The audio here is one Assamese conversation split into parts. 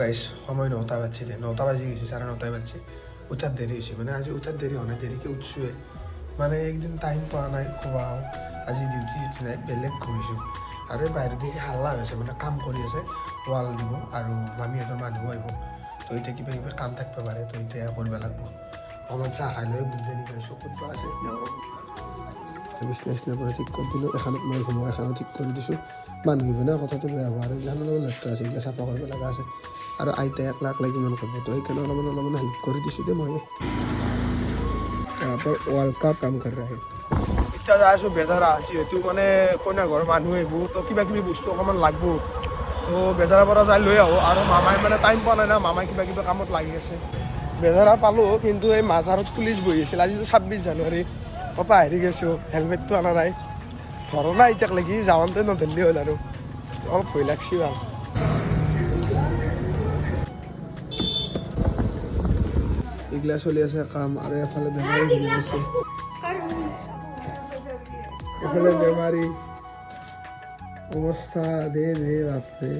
গাইস সময় 9টা বাজছে 9টা বাজে গেছে 9:30 বাজছে উঠার দেরি হয়েছে মানে আজি উঠার দেরি হয় না দেরিকে উঠছুয়ে মানে একদিন টাইম পাওয়া নাই খোৱাও আজি ডিউটি নাই বেলেগ ঘুমিছোঁ আৰু বাহিৰৰ দিকে হাল্লা হৈছে মানে কাম কৰি আছে ৱাল দিব আৰু মামীহঁতৰ মানুহ আহিব তো এতিয়া কিবা কিবি কাম থাকিব পাৰে তো এতিয়া কৰিব লাগিব অকণমান চাহ খাই লৈ বুজি নিয়ে চকুত পৰা আছে বিচনা পৰা ঠিক কৰি দিলোঁ এখনত মই ঘুমোৱা এখনত ঠিক কৰি দিছোঁ মানুহ আহিব না কথাটো বেয়া হ'ব আৰু এইগিলাখন অলপ লেতেৰা আছে এইগিলা চাফা কৰিব লগা আছে আৰু আইতাই 1 লাখ কিমান কৰিব তো সেইকাৰণে অলপমান হেল্প কৰি দিছোঁ দেই মই ৱাল কা কাম কৰি ৰাখে এতিয়া যাই আছোঁ বেজাৰা যিহেতু মানে কইনা ঘৰৰ মানুহ আহিব তো কিবা কিবি বস্তু অকণমান লাগব তো বেজাৰাৰ পৰা যাই লৈ আহোঁ আৰু মামাই মানে টাইম পোৱা নাই না মামাই কিবা কিবি কামত লাগি আছে বেজাৰা পালোঁ কিন্তু এই মাজাৰত পুলিচ বহি আছিল আজিতো 26 জানুৱাৰী মই পাহৰি গৈছোঁ হেলমেটটো অনা নাই ধৰা নাই এতিয়াক লাগি যাওঁতে নধৰিলে হ'ল আৰু অলপ ভয় লাগছি ভাল এইগিলা চলি আছে কাম আৰু এফালে বেমাৰী ঘূৰি আছে এফালে বেমাৰী অৱস্থা দে বাপৰে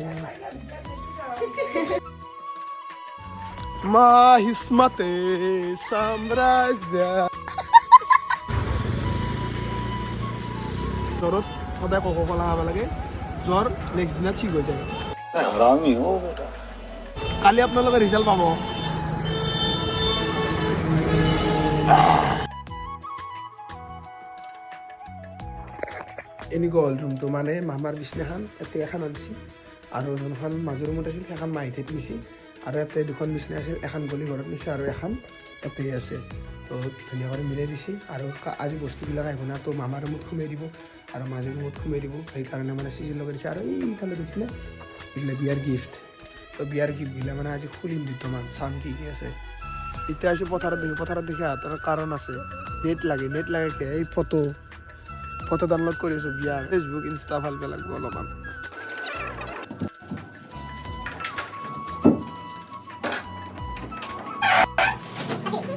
মা হিস্মতে সাম্ৰাজ্য জ্বৰত সদায় কক কলা খাব লাগে জ্বৰ নেক্সট দিনা ঠিক হৈ যায় কালি আপোনালোকে ৰিজাল্ট পাব এনেকুৱা হ'ল ৰুমটো মানে মামাৰ বিচনাখন ইয়াতে এখন আনিছে আৰু যোনখন মাজৰ ৰুমত আছিল সেইখন মাহিতে নিছে আৰু ইয়াতে দুখন বিচনা আছিল এখন গলি ঘৰত নিছে আৰু এখন ইয়াতে আছে তো ধুনীয়া কৰি মিলাই দিছে আৰু আজি বস্তুবিলাক আহিব না তো মামাৰ ৰুমত সোমাই দিব আৰু মাজৰ ৰুমত সোমাই দিব সেইকাৰণে মানে চিজিল লগাই দিছে আৰু এইফালে দিছিলে এইগিলা বিয়াৰ গিফ্ট তো বিয়াৰ গিফ্টগিলা মানে আজি খুলিম দুটামান চাম কি কি আছে এতিয়া আছোঁ পথাৰত দেখি হাতৰ কাৰণ আছে নেট লাগে এই ফটো ডাউনলোড কৰি আছোঁ বিয়াৰ ফেচবুক ইনষ্টা ভালকৈ লাগিব অলপমান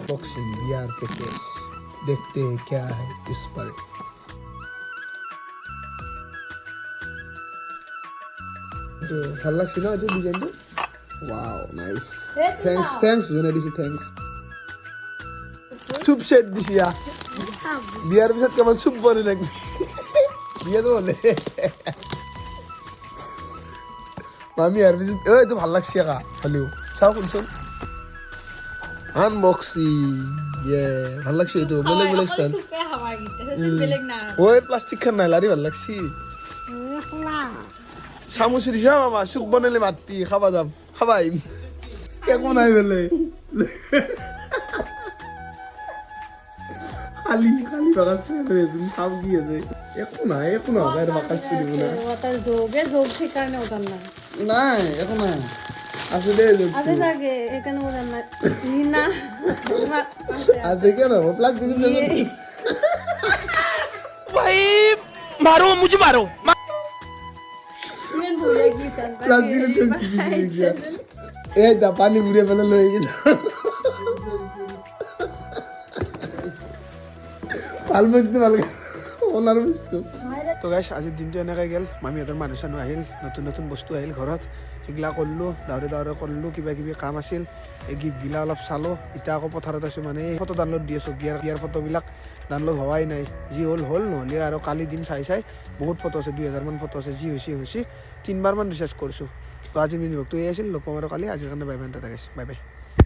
बॉक्सिंग बिहार पैकेज देखते हैं क्या है इस पर तो ভাল লাগছে না এই ডিজাইনটো ওয়াও নাইস থ্যাঙ্কস জোনা দিছি থ্যাঙ্কস সুপ সেট দিছিয়া বিয়ার পিছত কেমন সুপ বনে নাকি বিয়া তো বলে মামি আর পিছত এই তো ভাল লাগছে কা হলিও চাও কোনজন আনবক্সিং ভাল লাগছে এইটো বেলেগ স্টাইল ওই প্লাস্টিক খান নাই লারি ভাল লাগছি চামুচ দিছা মামা চুপ বনালে মাতবি খাবা যাম খাবাই একো নাই বেলে খালি বাগাছে তুমি খাব কি আছে একো নাই বাইরে বাকাস দিব না ওটার যোগ ঠিকানে ওটার নাই একো নাই আছে দে আছে লাগে এখানে ওরা না আছে কেন প্লাস্টিক জন্য ভাই মারো মুঝে মারো মেন ভুলে কি কাজ প্লাস্টিক এ দা পানি মুড়ে ফেলে লই গেল ভাল বস্তু ভাল ওনার বস্তু তো গাইস আজিৰ দিনটো এনেকৈ গেল মামীহঁতৰ মানুহ চানুহ আহিল নতুন বস্তু আহিল ঘৰত সেইগিলা কৰিলোঁ দাউৰে কৰিলোঁ কিবা কিবি কাম আছিল এই গিফ্টগিলা অলপ চালোঁ এতিয়া আকৌ পথাৰত আছোঁ মানে এই ফটো ডাউনলোড দি আছোঁ বিয়াৰ ফটোবিলাক ডাউনলোড হোৱাই নাই যি হ'ল নহ'লে আৰু কালি দিন চাই বহুত ফটো আছে 2000 মান ফটো আছে যি হৈছে 3 বাৰমান ৰিচাৰ্জ কৰিছোঁ তো আজি মিনি ভক্ত এই আছিল লগ পাম আৰু কালি আজিৰ কাৰণে বাই বাই টাটা গাইছ বাই বাই